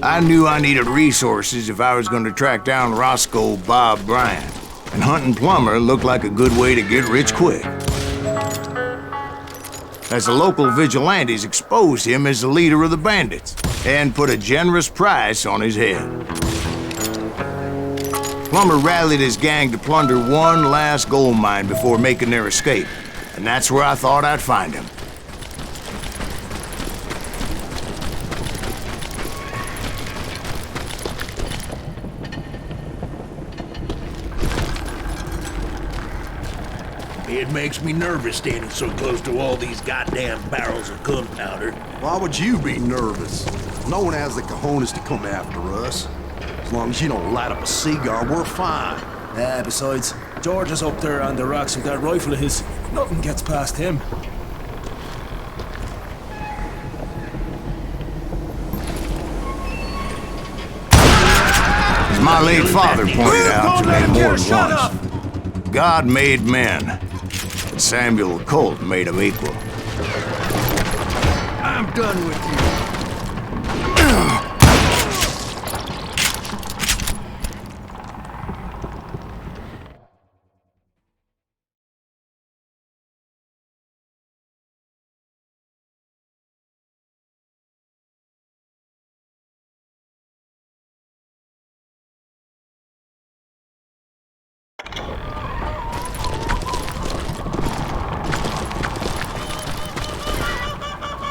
I knew I needed resources if I was going to track down Roscoe Bob Bryant, and hunting Plummer looked like a good way to get rich quick. As the local vigilantes exposed him as the leader of the bandits, and put a generous price on his head. Plummer rallied his gang to plunder one last gold mine before making their escape, and that's where I thought I'd find him. It makes me nervous standing so close to all these goddamn barrels of gunpowder. Why would you be nervous? No one has the cojones to come after us. As long as you don't light up a cigar, we're fine. Besides, George is up there on the rocks with that rifle of his. Nothing gets past him. As my late father pointed out to me more than once, God made men, but Samuel Colt made them equal. I'm done with you.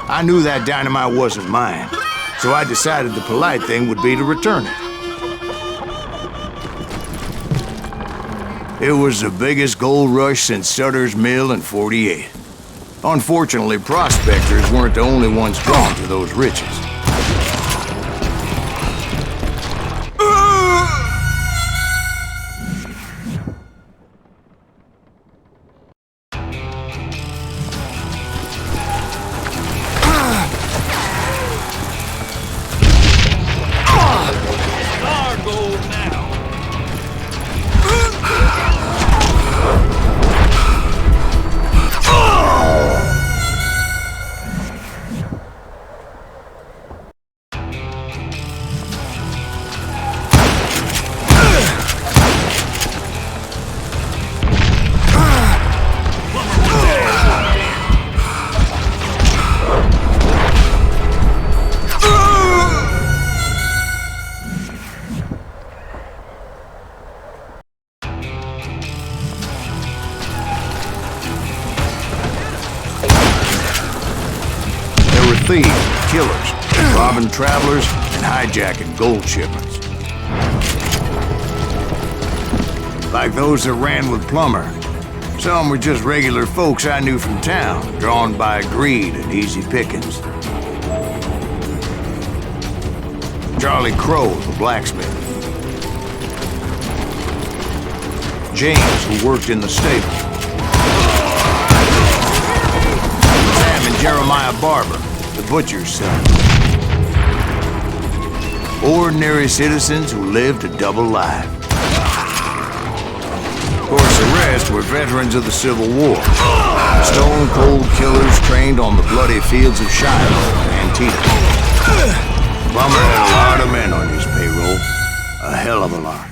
I knew that dynamite wasn't mine, so I decided the polite thing would be to return it. It was the biggest gold rush since Sutter's Mill in '48. Unfortunately, prospectors weren't the only ones drawn to those riches. Thieves, killers, robbing travelers, and hijacking gold shipments. Like those that ran with Plummer. Some were just regular folks I knew from town, drawn by greed and easy pickings. Charlie Crow, the blacksmith. James, who worked in the stable. Sam and Jeremiah Barber, the butcher's son. Ordinary citizens who lived a double life. Of course, the rest were veterans of the Civil War. Stone-cold killers trained on the bloody fields of Shiloh and Antietam. Plummer had a lot of men on his payroll. A hell of a lot.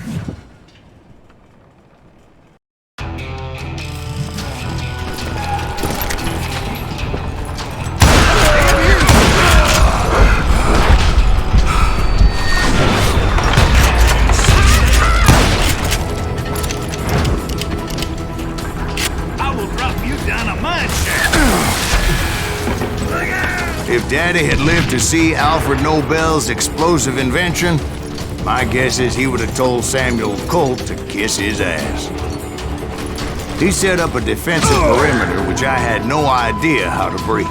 If Daddy had lived to see Alfred Nobel's explosive invention, my guess is he would have told Samuel Colt to kiss his ass. He set up a defensive perimeter which I had no idea how to breach.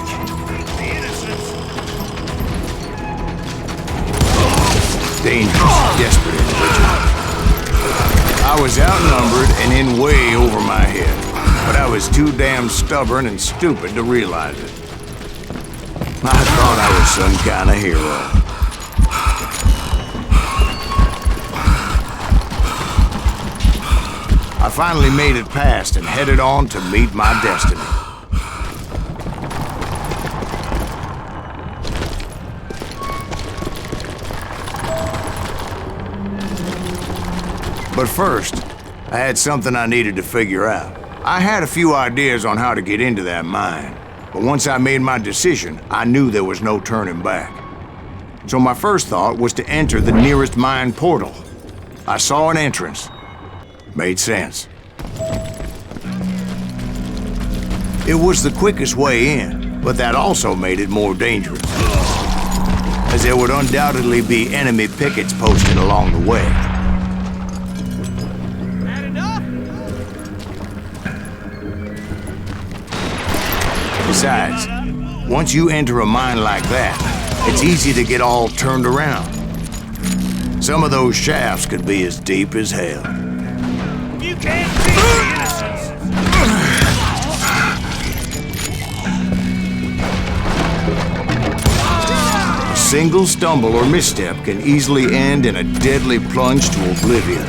Dangerous, desperate individual. I was outnumbered and in way over my head, but I was too damn stubborn and stupid to realize it. I thought I was some kind of hero. I finally made it past and headed on to meet my destiny. But first, I had something I needed to figure out. I had a few ideas on how to get into that mine, but once I made my decision, I knew there was no turning back. So my first thought was to enter the nearest mine portal. I saw an entrance. Made sense. It was the quickest way in, but that also made it more dangerous, as there would undoubtedly be enemy pickets posted along the way. Besides, once you enter a mine like that, it's easy to get all turned around. Some of those shafts could be as deep as hell. You can't beat the innocents! A single stumble or misstep can easily end in a deadly plunge to oblivion.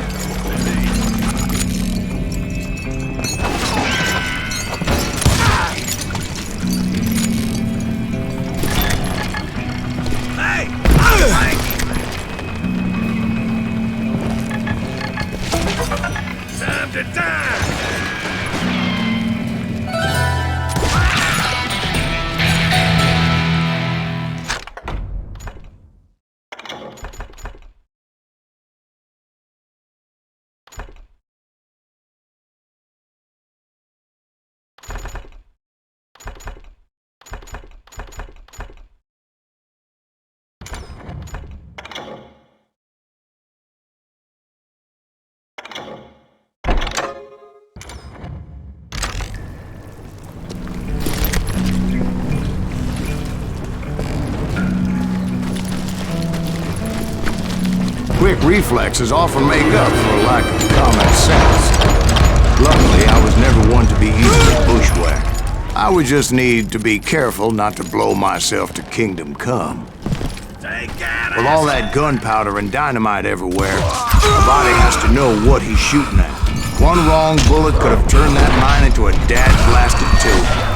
Time to die! Quick reflexes often make up for a lack of common sense. Luckily, I was never one to be easily bushwhacked. I would just need to be careful not to blow myself to kingdom come. With all that gunpowder and dynamite everywhere, the body has to know what he's shooting at. One wrong bullet could have turned that mine into a dad-blasted tube.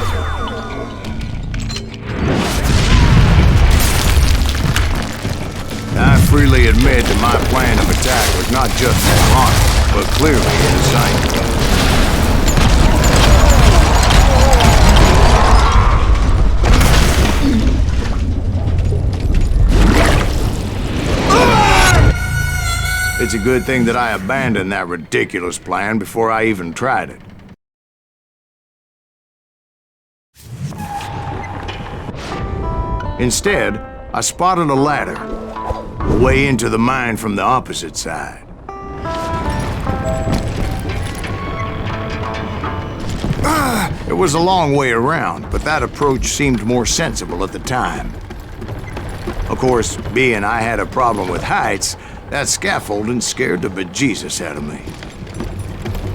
I freely admit that my plan of attack was not just moronic, but clearly insane. It's a good thing that I abandoned that ridiculous plan before I even tried it. Instead, I spotted a ladder, a way into the mine from the opposite side. It was a long way around, but that approach seemed more sensible at the time. Of course, being I had a problem with heights, that scaffolding scared the bejesus out of me.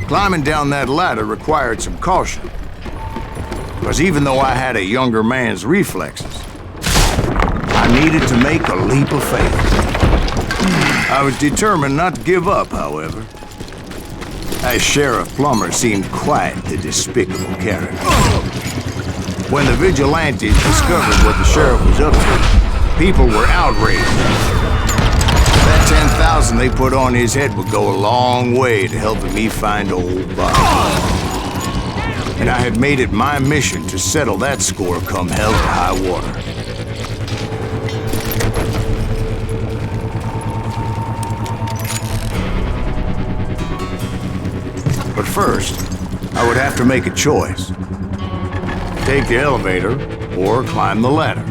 Climbing down that ladder required some caution, because even though I had a younger man's reflexes, I needed to make a leap of faith. I was determined not to give up, however. As Sheriff Plummer seemed quite the despicable character. When the vigilantes discovered what the sheriff was up to, people were outraged. That 10,000 they put on his head would go a long way to helping me find old Bob. And I had made it my mission to settle that score come hell or high water. But first, I would have to make a choice. Take the elevator or climb the ladder.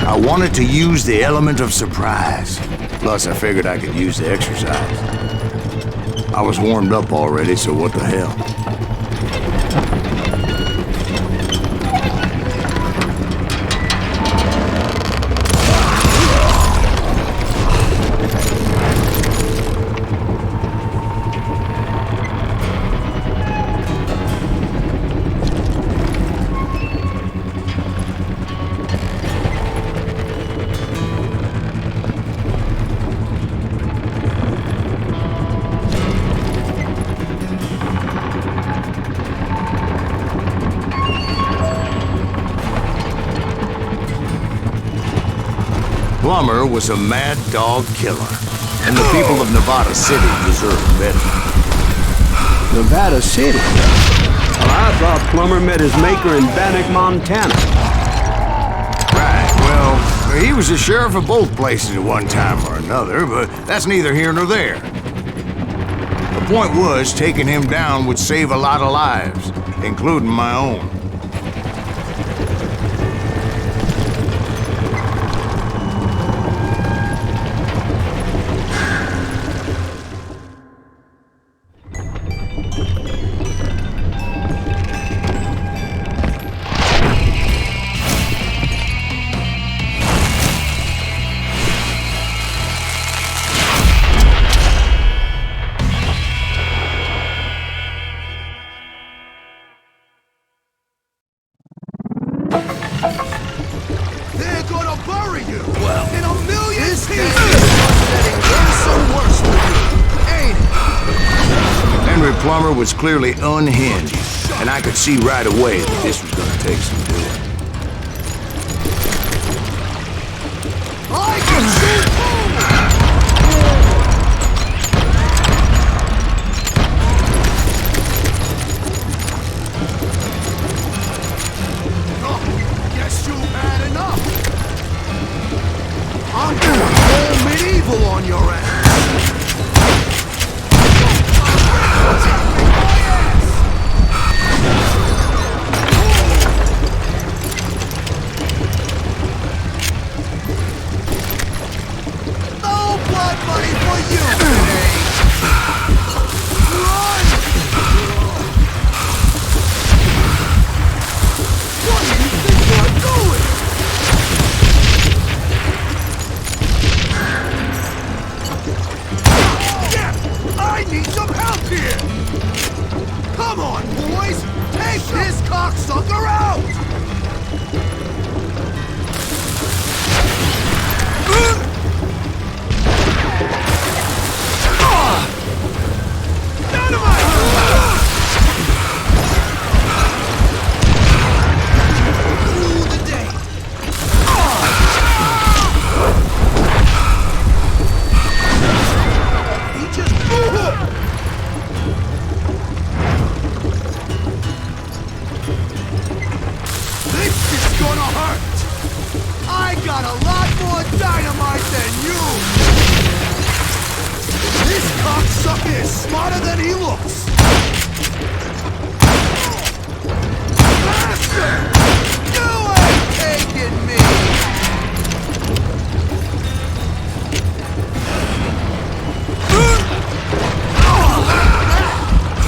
I wanted to use the element of surprise. Plus, I figured I could use the exercise. I was warmed up already, so what the hell? Plummer was a mad dog killer, and the people of Nevada City deserved better. Nevada City? Well, I thought Plummer met his maker in Bannock, Montana. Right, well, he was the sheriff of both places at one time or another, but that's neither here nor there. The point was, taking him down would save a lot of lives, including my own. They're gonna bury you! Well, in a million pieces! Getting worse and worse for you, ain't it? Henry Plummer was clearly unhinged, and I could see right away that this was gonna take some doing. I can shoot too! Guess you've had enough! I'm going full medieval on your ass! No blood money for you today! Run! What do you think you're doing? Yeah, I need some help here! Come on, boys! Take this cocksucker out! Got a lot more dynamite than you! This cocksucker is smarter than he looks! Bastard! You ain't taking me!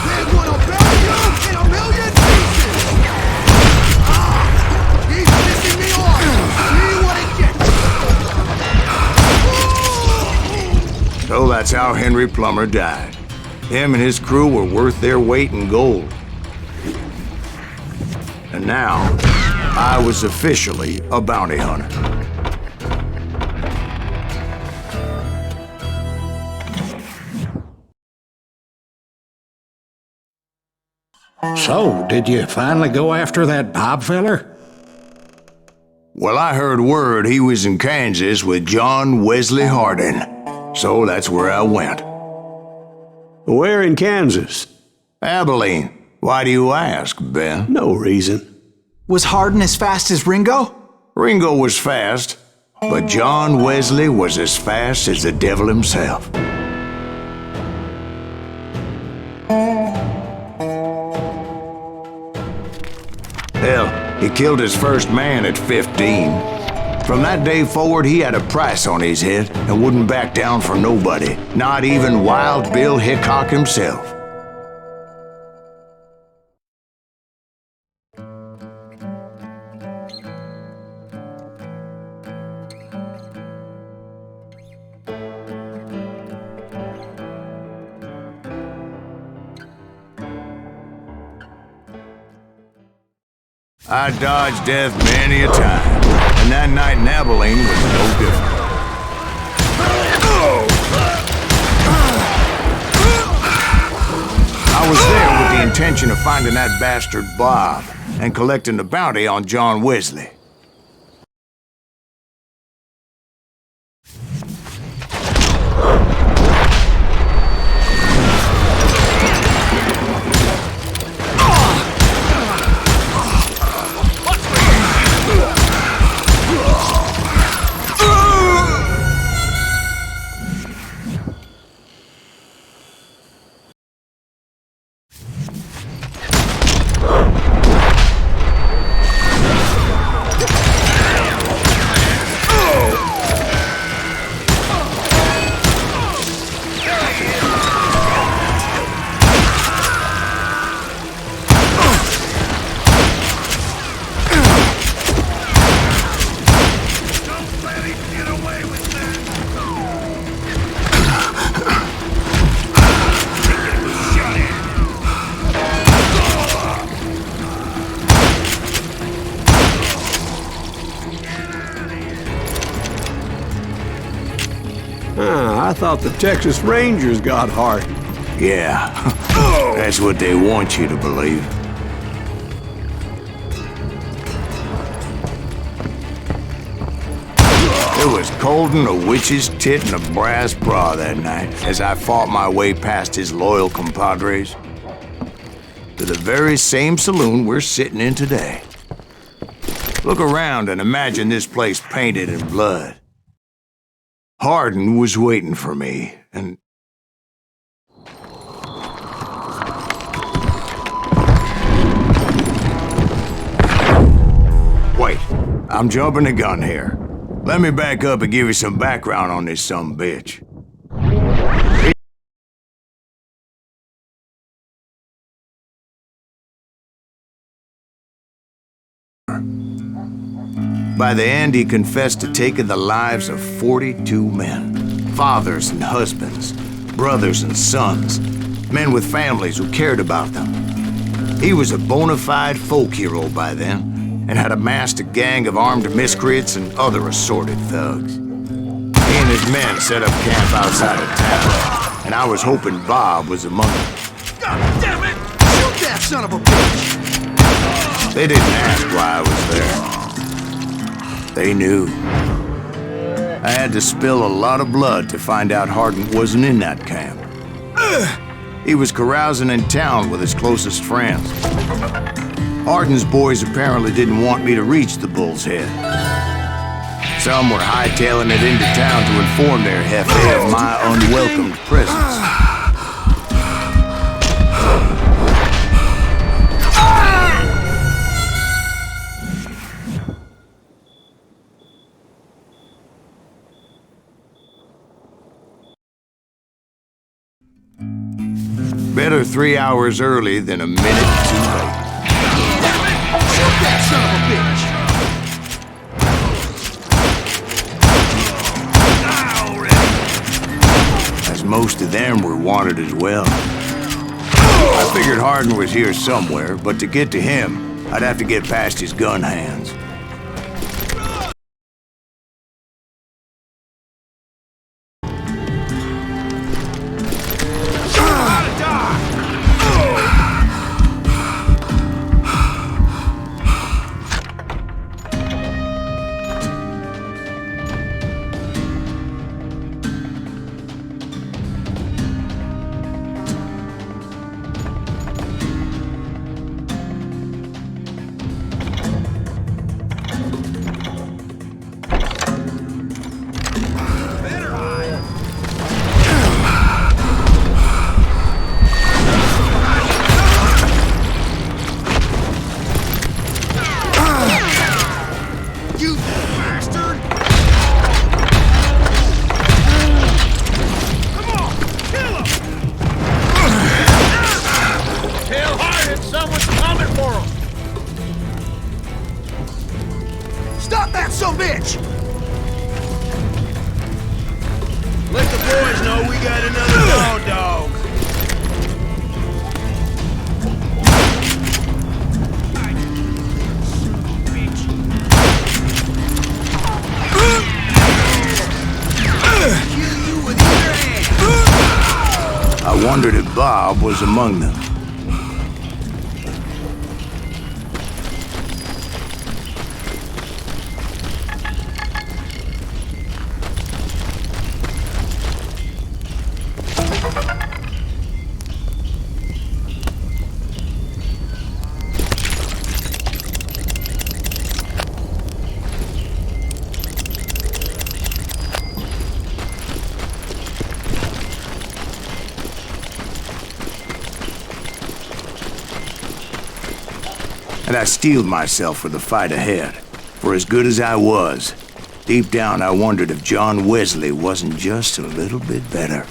They're gonna bury you in a million pieces! He's pissing me off! So that's how Henry Plummer died. Him and his crew were worth their weight in gold. And now, I was officially a bounty hunter. So, did you finally go after that Bob feller? Well, I heard word he was in Kansas with John Wesley Hardin. So that's where I went. Where in Kansas? Abilene. Why do you ask, Ben? No reason. Was Hardin as fast as Ringo? Ringo was fast, but John Wesley was as fast as the devil himself. Hell, he killed his first man at 15. From that day forward, he had a price on his head and wouldn't back down for nobody, not even Wild Bill Hickok himself. I dodged death many a time, and that night in Abilene was no different. I was there with the intention of finding that bastard Bob and collecting the bounty on John Wesley. I thought the Texas Rangers got Hardin. Yeah, that's what they want you to believe. It was cold in a witch's tit and a brass bra that night as I fought my way past his loyal compadres to the very same saloon we're sitting in today. Look around and imagine this place painted in blood. Hardin was waiting for me, and... Wait, I'm jumping the gun here. Let me back up and give you some background on this sumbitch. By the end, he confessed to taking the lives of 42 men. Fathers and husbands, brothers and sons, men with families who cared about them. He was a bona fide folk hero by then, and had amassed a gang of armed miscreants and other assorted thugs. He and his men set up camp outside of town, and I was hoping Bob was among them. God damn it! Shoot that son of a bitch! They didn't ask why I was there. They knew. I had to spill a lot of blood to find out Hardin wasn't in that camp. He was carousing in town with his closest friends. Hardin's boys apparently didn't want me to reach the Bull's Head. Some were hightailing it into town to inform their jefe of my unwelcomed presence. Better 3 hours early than a minute too late. Shoot that son of a bitch! As most of them were wanted as well. I figured Hardin was here somewhere, but to get to him, I'd have to get past his gun hands. Stop that sumbitch! Let the boys know we got another dog. Kill you with either hand! I wondered if Bob was among them. And I steeled myself for the fight ahead. For as good as I was, deep down I wondered if John Wesley wasn't just a little bit better.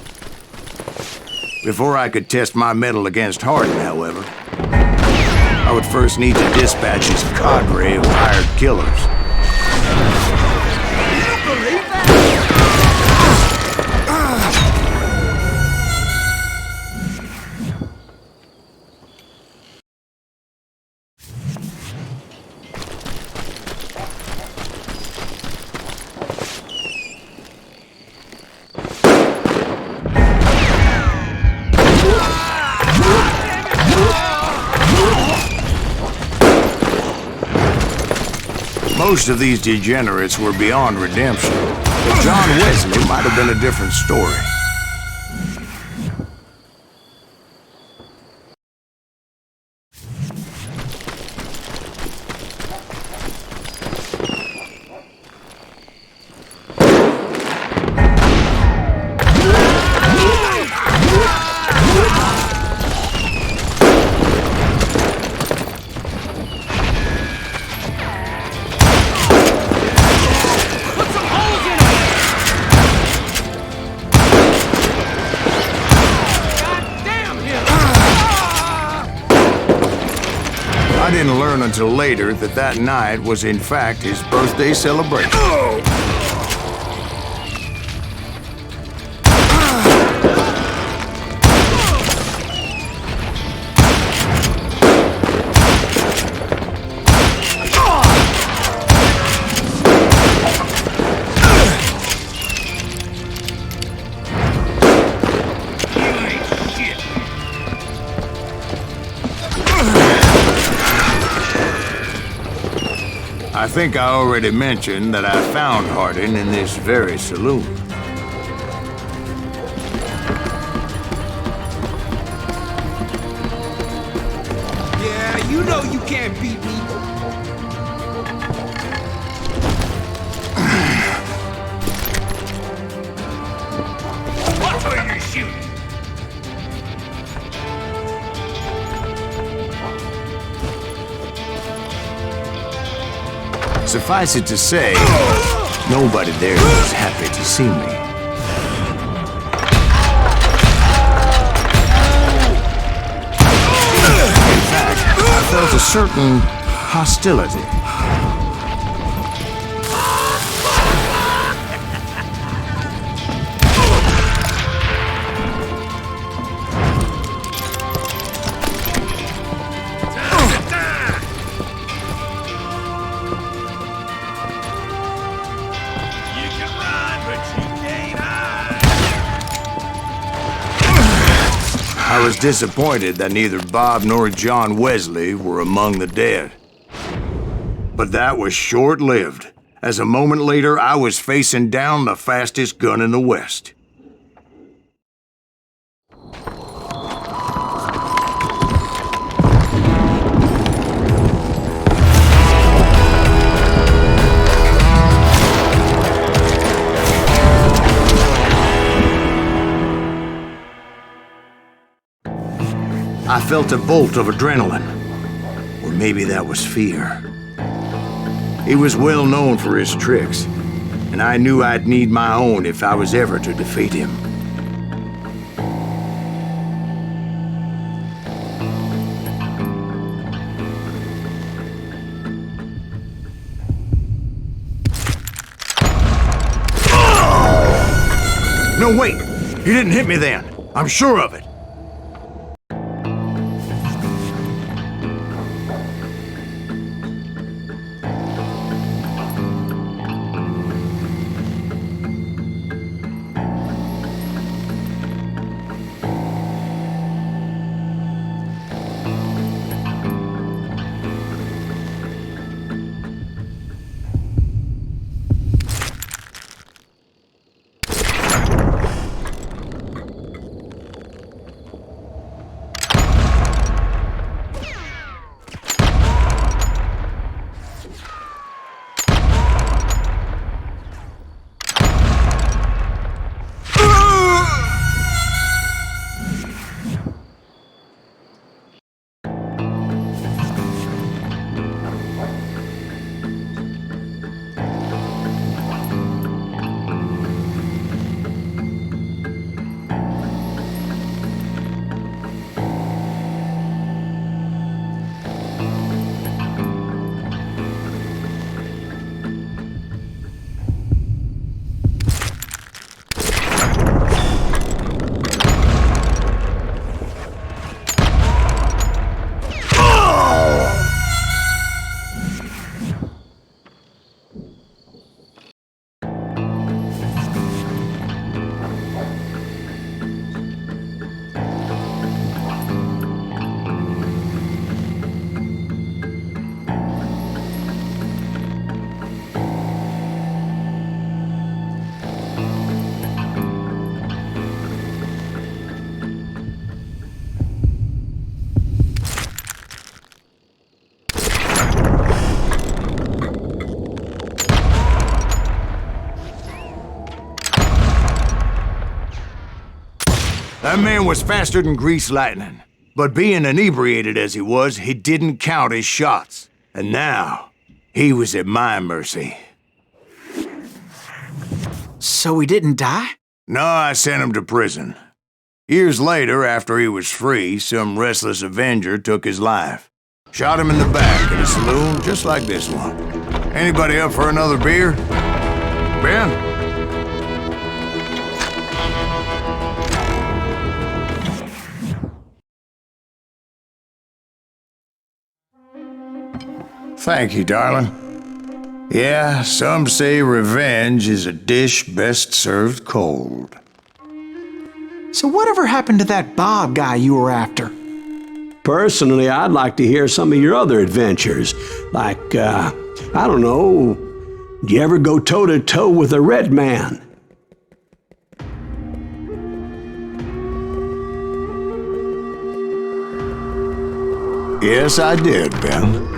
Before I could test my mettle against Hardin, however, I would first need to dispatch his cadre of hired killers. Most of these degenerates were beyond redemption, but John Wesley might have been a different story. I didn't learn until later that that night was in fact his birthday celebration. I think I already mentioned that I found Hardin in this very saloon. Yeah, you know you can't beat me. Watch where you're shooting. Suffice it to say, nobody there was happy to see me. In fact, I felt a certain hostility. I was disappointed that neither Bob nor John Wesley were among the dead. But that was short-lived, as a moment later I was facing down the fastest gun in the West. I felt a bolt of adrenaline, or maybe that was fear. He was well known for his tricks, and I knew I'd need my own if I was ever to defeat him. No, wait! He didn't hit me then. I'm sure of it. That man was faster than greased lightning. But being inebriated as he was, he didn't count his shots. And now, he was at my mercy. So he didn't die? No, I sent him to prison. Years later, after he was free, some restless Avenger took his life. Shot him in the back in a saloon just like this one. Anybody up for another beer? Ben? Thank you, darling. Yeah, some say revenge is a dish best served cold. So whatever happened to that Bob guy you were after? Personally, I'd like to hear some of your other adventures. Like, I don't know, did you ever go toe-to-toe with a red man? Yes, I did, Ben.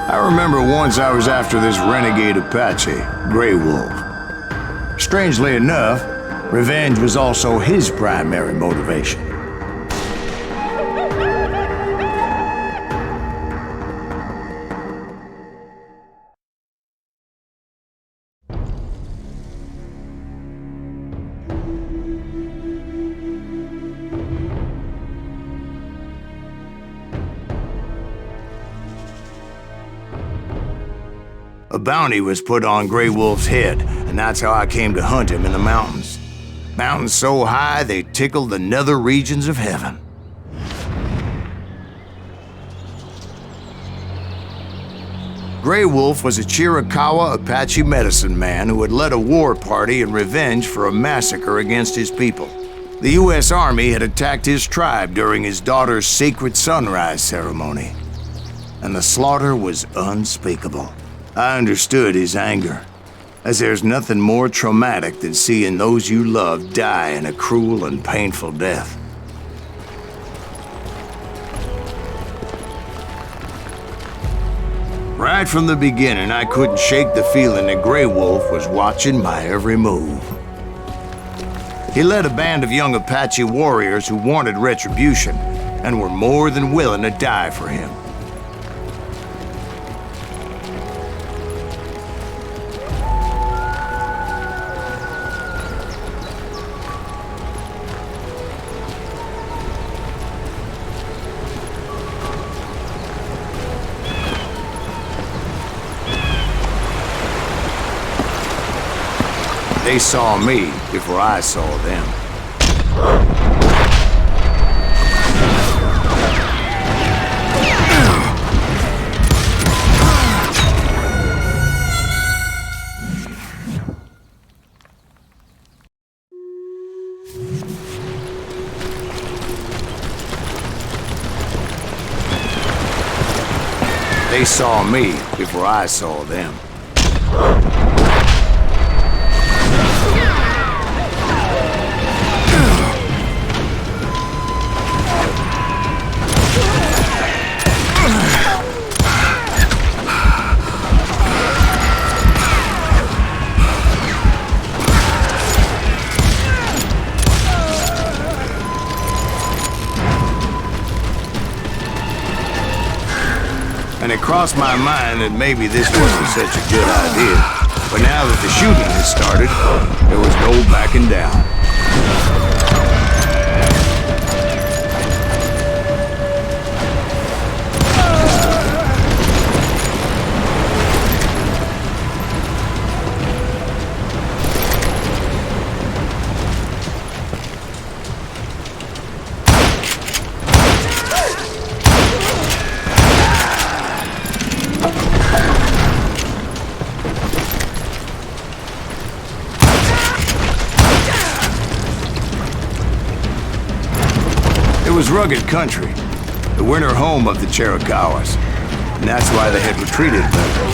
I remember once I was after this renegade Apache, Grey Wolf. Strangely enough, revenge was also his primary motivation. A bounty was put on Grey Wolf's head, and that's how I came to hunt him in the mountains. Mountains so high they tickled the nether regions of heaven. Grey Wolf was a Chiricahua Apache medicine man who had led a war party in revenge for a massacre against his people. The U.S. Army had attacked his tribe during his daughter's sacred sunrise ceremony, and the slaughter was unspeakable. I understood his anger, as there's nothing more traumatic than seeing those you love die in a cruel and painful death. Right from the beginning, I couldn't shake the feeling that Grey Wolf was watching my every move. He led a band of young Apache warriors who wanted retribution and were more than willing to die for him. They saw me before I saw them. They saw me before I saw them. And it crossed my mind that maybe this wasn't such a good idea. But now that the shooting had started, there was no backing down. It was rugged country, the winter home of the Chiricahuas, and that's why they had retreated better.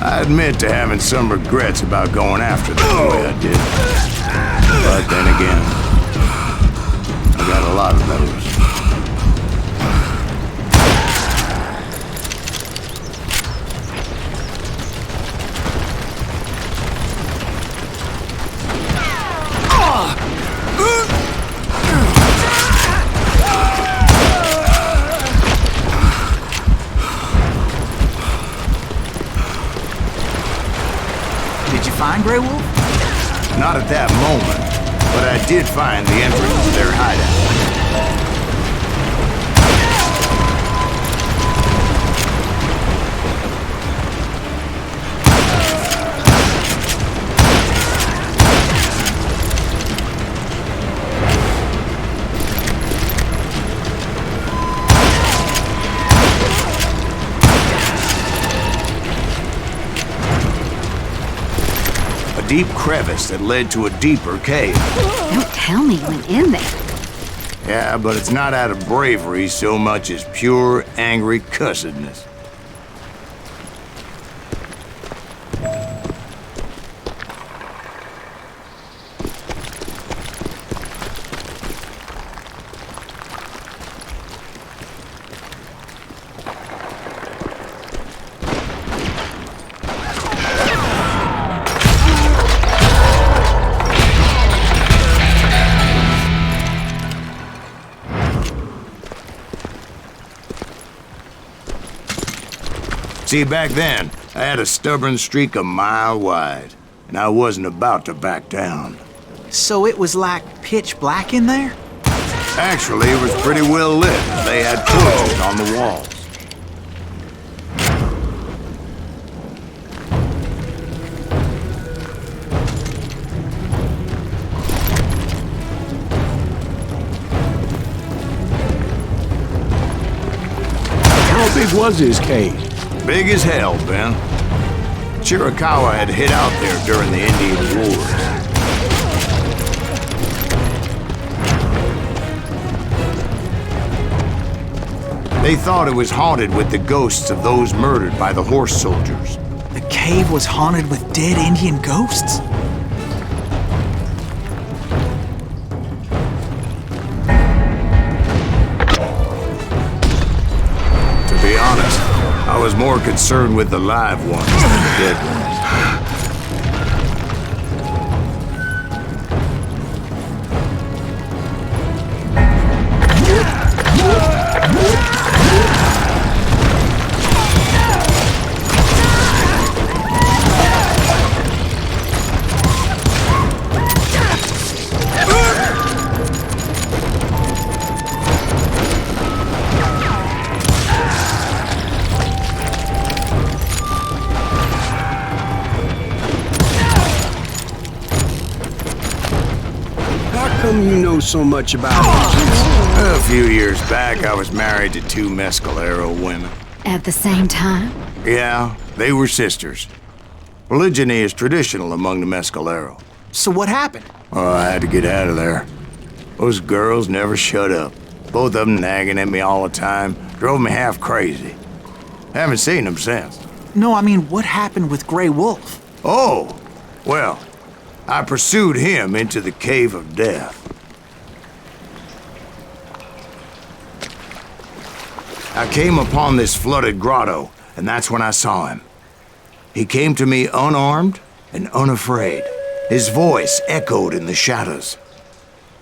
I admit to having some regrets about going after them the way I did. But then again, I got a lot of those. you find Grey Wolf? Not at that moment, but I did find the entrance to their hideout. Deep crevice that led to a deeper cave. Don't tell me you went in there. Yeah, but it's not out of bravery so much as pure, angry cussedness. See, back then, I had a stubborn streak a mile wide, and I wasn't about to back down. So it was like pitch black in there? Actually, it was pretty well lit. They had torches on the walls. How big was his cave? Big as hell, Ben. Chiricahua had hid out there during the Indian Wars. They thought it was haunted with the ghosts of those murdered by the horse soldiers. The cave was haunted with dead Indian ghosts? To be honest, I was more concerned with the live ones than the dead ones. How come you know so much about it? A few years back, I was married to two Mescalero women. At the same time? Yeah, they were sisters. Polygyny is traditional among the Mescalero. So what happened? Oh, I had to get out of there. Those girls never shut up. Both of them nagging at me all the time. Drove me half crazy. Haven't seen them since. No, I mean, what happened with Grey Wolf? Oh, well, I pursued him into the Cave of Death. I came upon this flooded grotto, and that's when I saw him. He came to me unarmed and unafraid. His voice echoed in the shadows,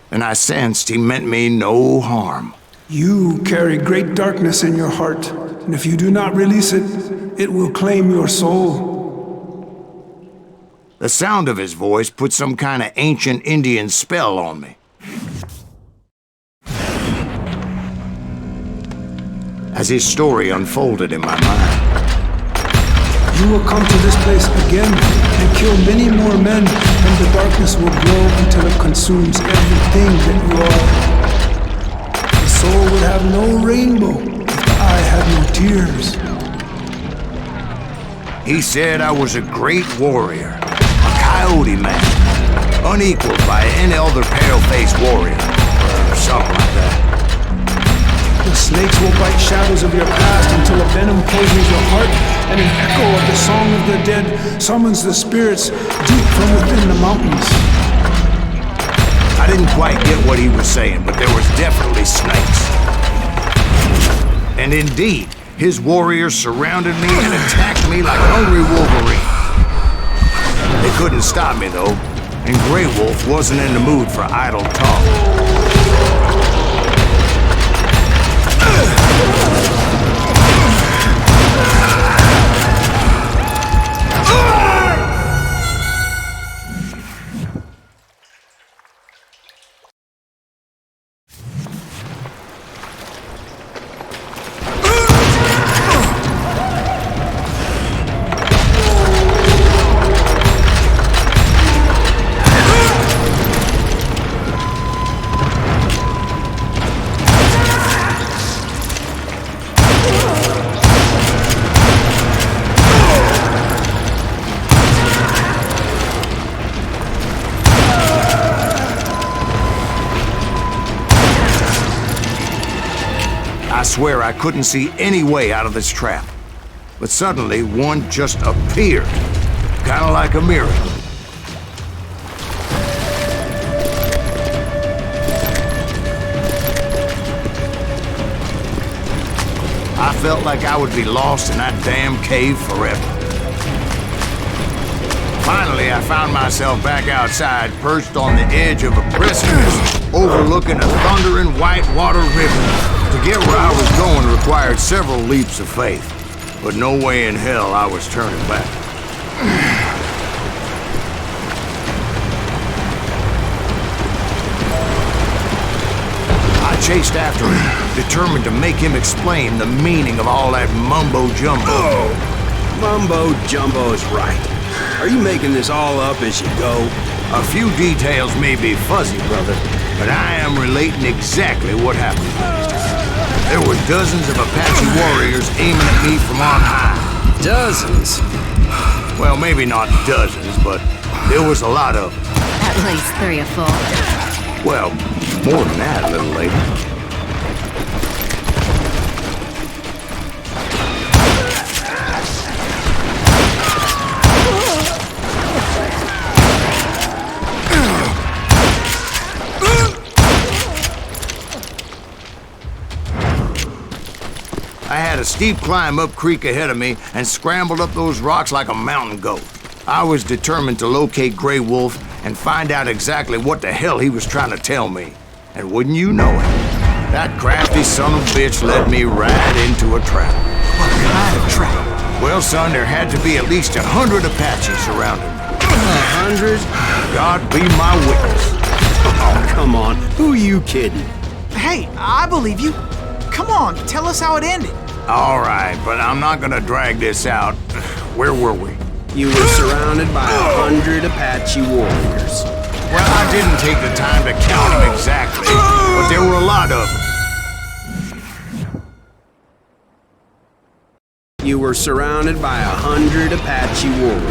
and I sensed he meant me no harm. You carry great darkness in your heart, and if you do not release it, it will claim your soul. The sound of his voice put some kind of ancient Indian spell on me. As his story unfolded in my mind, You will come to this place again and kill many more men, and the darkness will grow until it consumes everything that you are. The soul would have no rainbow if the eye had no tears. he said I was a great warrior, a coyote man, unequaled by any other pale-faced warrior, or something like that. The snakes will bite shadows of your past until a venom poisons your heart, and an echo of the song of the dead summons the spirits deep from within the mountains. I didn't quite get what he was saying, but there was definitely snakes. And indeed, his warriors surrounded me and attacked me like hungry Wolverine. They couldn't stop me, though, and Grey Wolf wasn't in the mood for idle talk. swear I couldn't see any way out of this trap. But suddenly, one just appeared. Kinda like a miracle. I felt like I would be lost in that damn cave forever. Finally, I found myself back outside, perched on the edge of a precipice, overlooking a thundering whitewater river. To get where I was going required several leaps of faith, but no way in hell I was turning back. I chased after him, determined to make him explain the meaning of all that mumbo-jumbo. Mumbo-jumbo's right. Are you making this all up as you go? A few details may be fuzzy, brother, but I am relating exactly what happened. There were dozens of Apache warriors aiming at me from on high. Dozens? Well, maybe not dozens, but there was a lot of them. At least 3 or 4. Well, more than that, little lady. I had a steep climb up creek ahead of me and scrambled up those rocks like a mountain goat. I was determined to locate Grey Wolf and find out exactly what the hell he was trying to tell me. And wouldn't you know it, that crafty son of a bitch led me right into a trap. What kind of trap? Well, son, there had to be at least 100 Apaches surrounding me. 100? God be my witness. Oh, come on. Who are you kidding? Hey, I believe you. Come on, tell us how it ended. All right, but I'm not gonna drag this out. Where were we? You were surrounded by 100 Apache warriors. Well, I didn't take the time to count them exactly, but there were a lot of them. You were surrounded by 100 Apache warriors.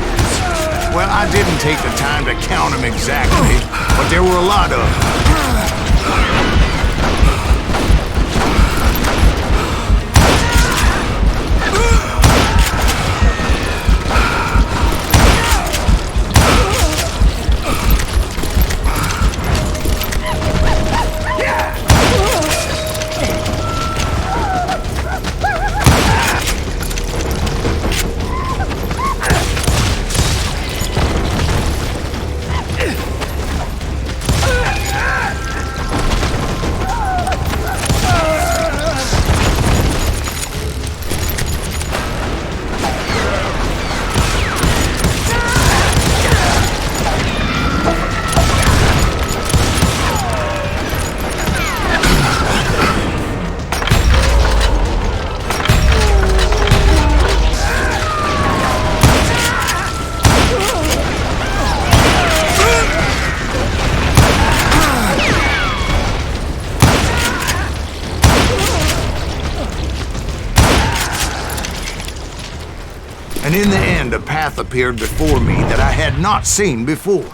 Well, I didn't take the time to count them exactly, but there were a lot of them. And in the end, a path appeared before me that I had not seen before.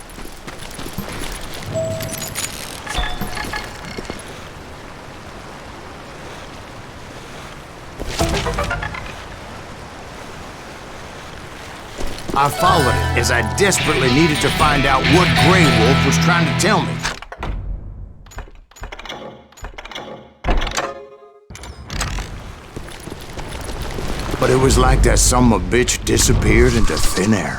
I followed it as I desperately needed to find out what Grey Wolf was trying to tell me. But it was like that son of a bitch disappeared into thin air.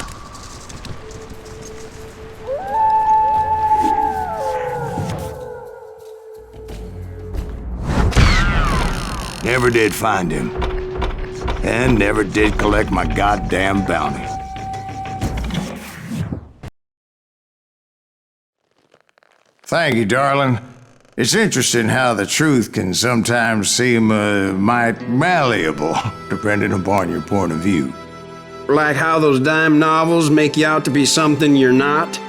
Never did find him. And never did collect my goddamn bounty. Thank you, darling. It's interesting how the truth can sometimes seem, might malleable, depending upon your point of view. Like how those dime novels make you out to be something you're not?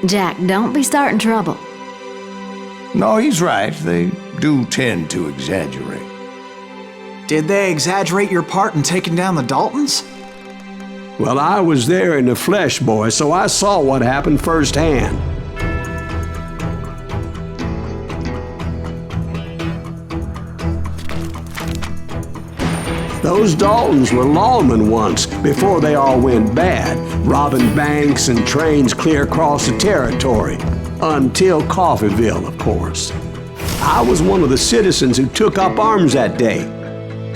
Jack, don't be starting trouble. No, he's right. They do tend to exaggerate. Did they exaggerate your part in taking down the Daltons? Well, I was there in the flesh, boy, so I saw what happened firsthand. Those Daltons were lawmen once, before they all went bad, robbing banks and trains clear across the territory. Until Coffeeville, of course. I was one of the citizens who took up arms that day.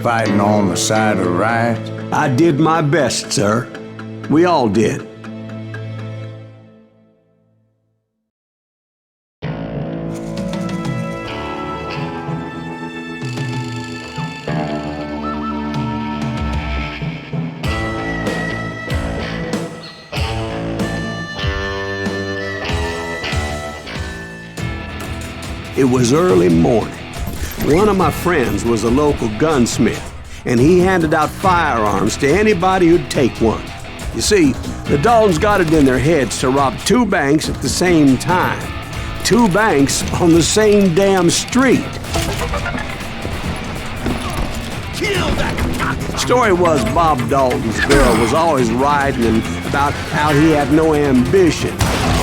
Fighting on the side of right? I did my best, sir. We all did. It was early morning. One of my friends was a local gunsmith, and he handed out firearms to anybody who'd take one. You see, the Daltons got it in their heads to rob 2 banks at the same time. 2 banks on the same damn street. Kill that! Story was Bob Dalton's girl was always riding him about how he had no ambition.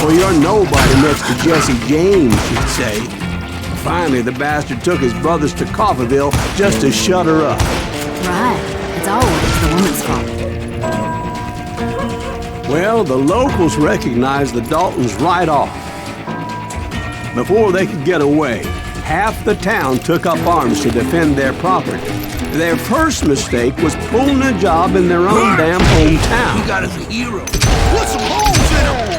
Well, you're nobody next to Jesse James, she'd say. Finally, the bastard took his brothers to Coffeeville just to shut her up. Right. It's always the woman's fault. Well, the locals recognized the Daltons right off. Before they could get away, half the town took up arms to defend their property. Their first mistake was pulling a job in their own damn hometown. He got us a hero. Put some holes in him!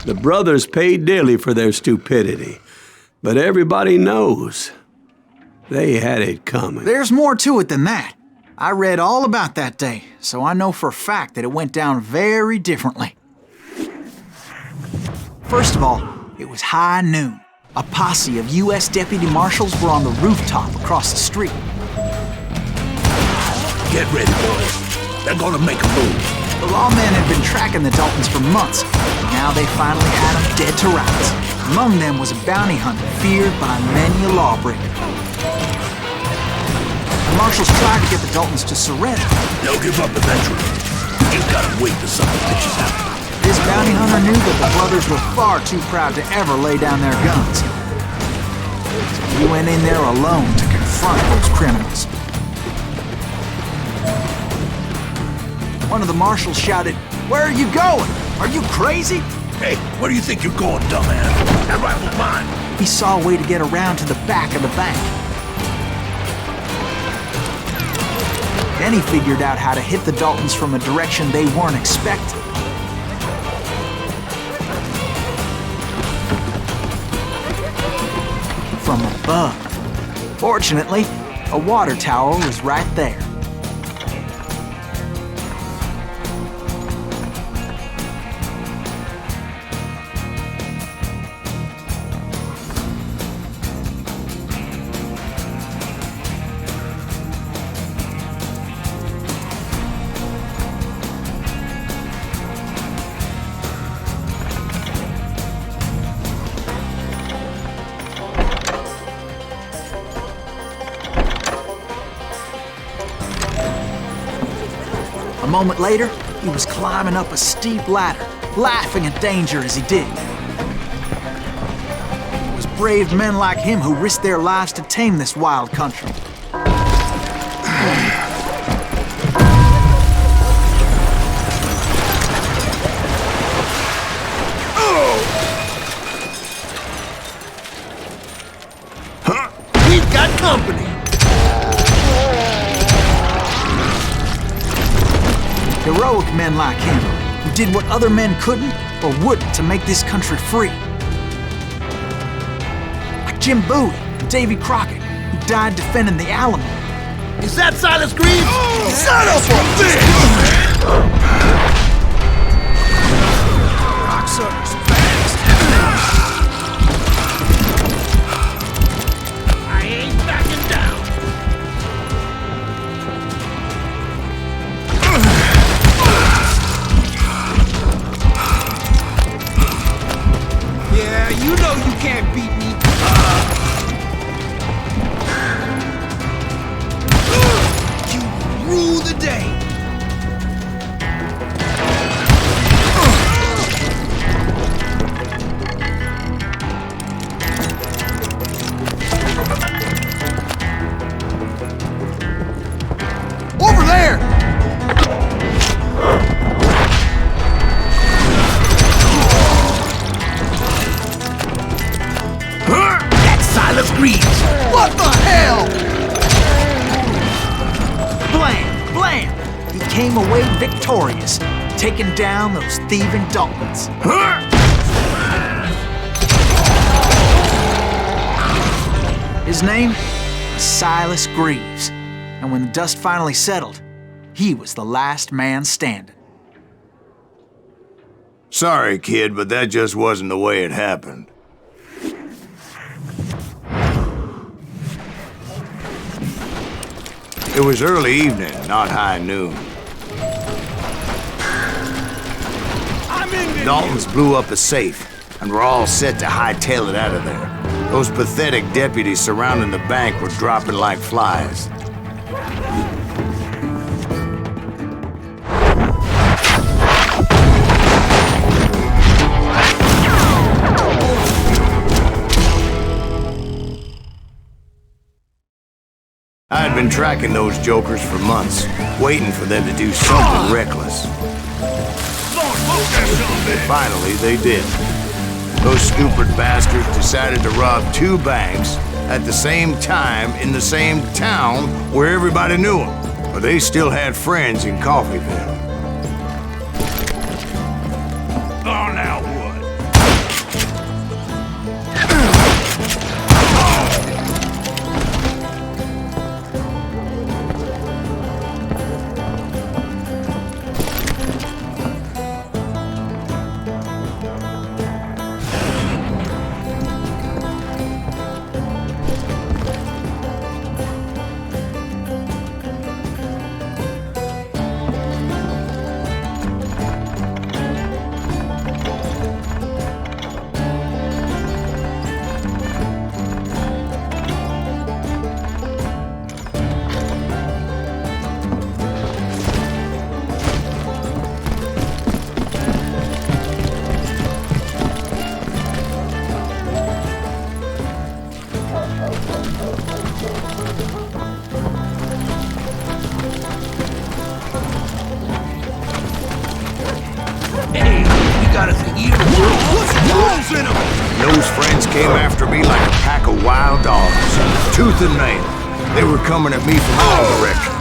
The brothers paid dearly for their stupidity, but everybody knows they had it coming. There's more to it than that. I read all about that day, so I know for a fact that it went down very differently. First of all, it was high noon. A posse of U.S. deputy marshals were on the rooftop across the street. Get ready, boys. They're gonna make a move. The lawmen had been tracking the Daltons for months, and now they finally had them dead to rights. Among them was a bounty hunter feared by many a lawbreaker. The marshals tried to get the Daltons to surrender. They'll give up eventually. You just gotta wait till something pitches out. This bounty hunter knew that the brothers were far too proud to ever lay down their guns. So he went in there alone to confront those criminals. One of the marshals shouted, "Where are you going? Are you crazy?" Hey, where do you think you're going, dumbass? That rifle's mine. He saw a way to get around to the back of the bank. Then he figured out how to hit the Daltons from a direction they weren't expecting. From above. Fortunately, a water tower was right there. A moment later, he was climbing up a steep ladder, laughing at danger as he did. It was brave men like him who risked their lives to tame this wild country. We've got company. Heroic men like him, who did what other men couldn't or wouldn't to make this country free. Like Jim Bowie and Davy Crockett, who died defending the Alamo. Is that Silas Green? Son of a bitch! Rocksuckers fast. I ain't backing down. Yeah, you know you can't beat me. day. Over there! That's Silas Greaves! What the hell? Blam! Blam! He came away victorious, taking down those thieving Daltons. His name was Silas Greaves, and when the dust finally settled, he was the last man standing. Sorry, kid, but that just wasn't the way it happened. It was early evening, not high noon. Daltons blew up a safe, and were all set to hightail it out of there. Those pathetic deputies surrounding the bank were dropping like flies. I had been tracking those jokers for months, waiting for them to do something reckless. Finally, they did. Those stupid bastards decided to rob 2 banks at the same time in the same town where everybody knew them. But they still had friends in Coffeyville. Oh, now what? Those friends came after me like a pack of wild dogs, tooth and nail. They were coming at me from all directions.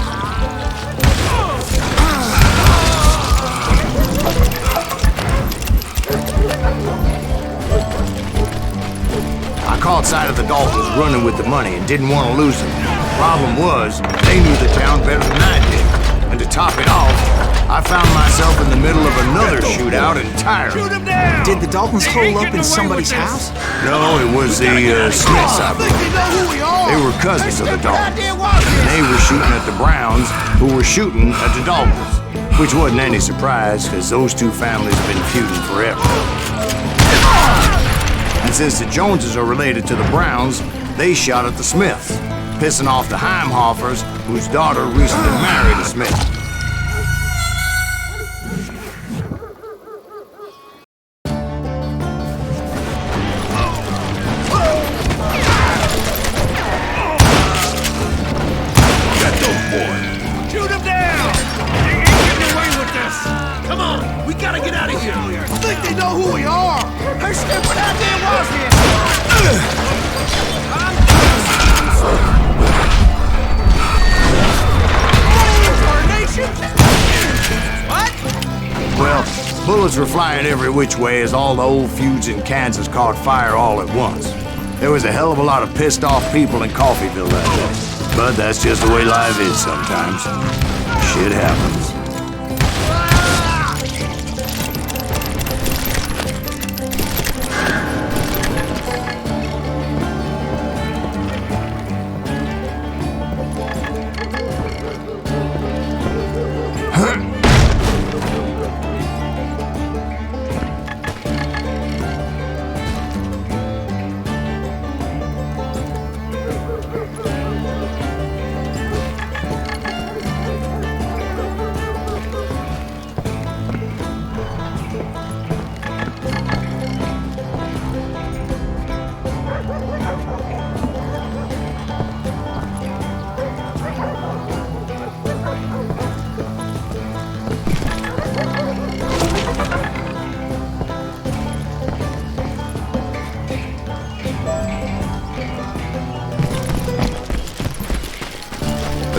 I caught sight of the Daltons running with the money and didn't want to lose them. Problem was, they knew the town better than I did. And to top it off, I found myself in the middle of another shootout entirely. Did the Daltons hole up in somebody's house? No, it was the Smiths, I believe. They were cousins of the Daltons. And they were shooting at the Browns, who were shooting at the Daltons. Which wasn't any surprise, because those 2 families have been feuding forever. And since the Joneses are related to the Browns, they shot at the Smiths, pissing off the Heimhoffers, whose daughter recently married a Smith. Bullets were flying every which way as all the old feuds in Kansas caught fire all at once. There was a hell of a lot of pissed off people in Coffeyville that day. But that's just the way life is sometimes. Shit happens.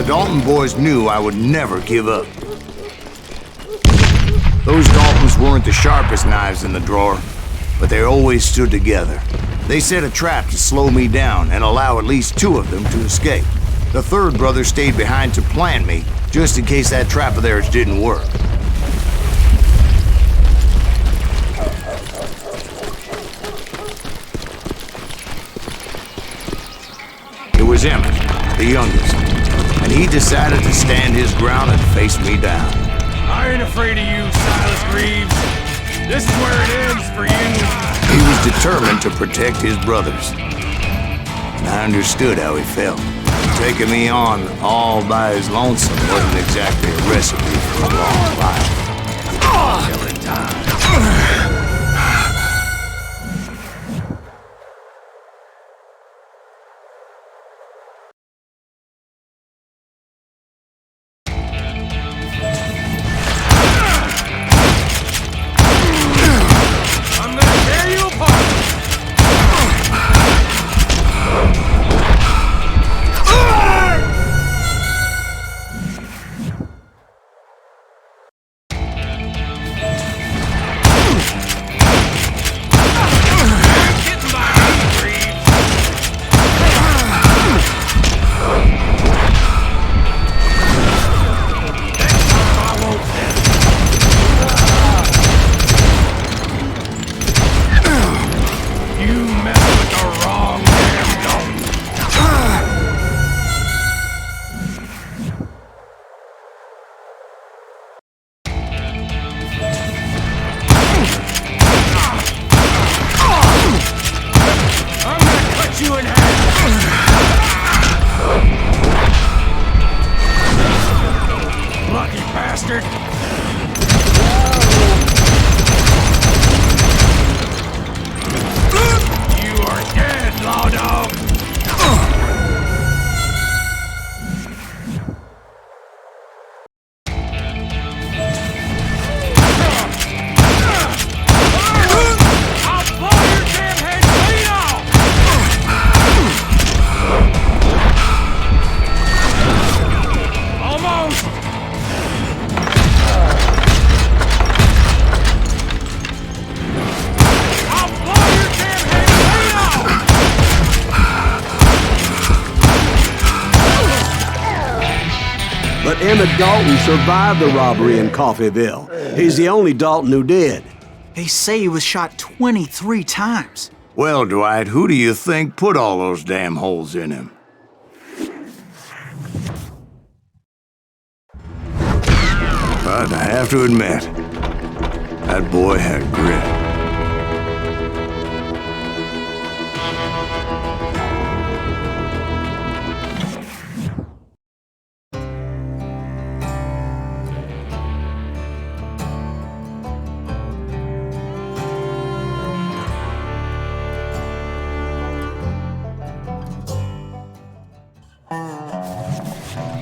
Dalton boys knew I would never give up. Those Daltons weren't the sharpest knives in the drawer, but they always stood together. They set a trap to slow me down and allow at least 2 of them to escape. The third brother stayed behind to plant me, just in case that trap of theirs didn't work. It was Emmett, the youngest, and he decided to stand his ground and face me down. I ain't afraid of you, Silas Greaves. This is where it ends for you. He was determined to protect his brothers. And I understood how he felt. Taking me on all by his lonesome wasn't exactly a recipe for a long life. Killing time. But Emmett Dalton survived the robbery in Coffeyville. He's the only Dalton who did. They say he was shot 23 times. Well, Dwight, who do you think put all those damn holes in him? But I have to admit, that boy had grit.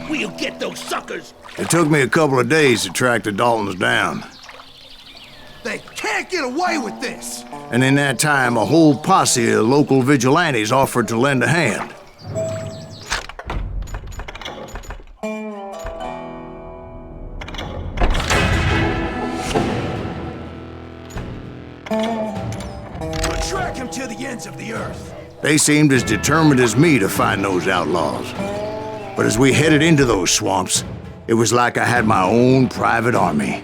We'll get those suckers! It took me a couple of days to track the Daltons down. They can't get away with this! And in that time, a whole posse of local vigilantes offered to lend a hand. We'll track him to the ends of the earth. They seemed as determined as me to find those outlaws. But as we headed into those swamps, it was like I had my own private army.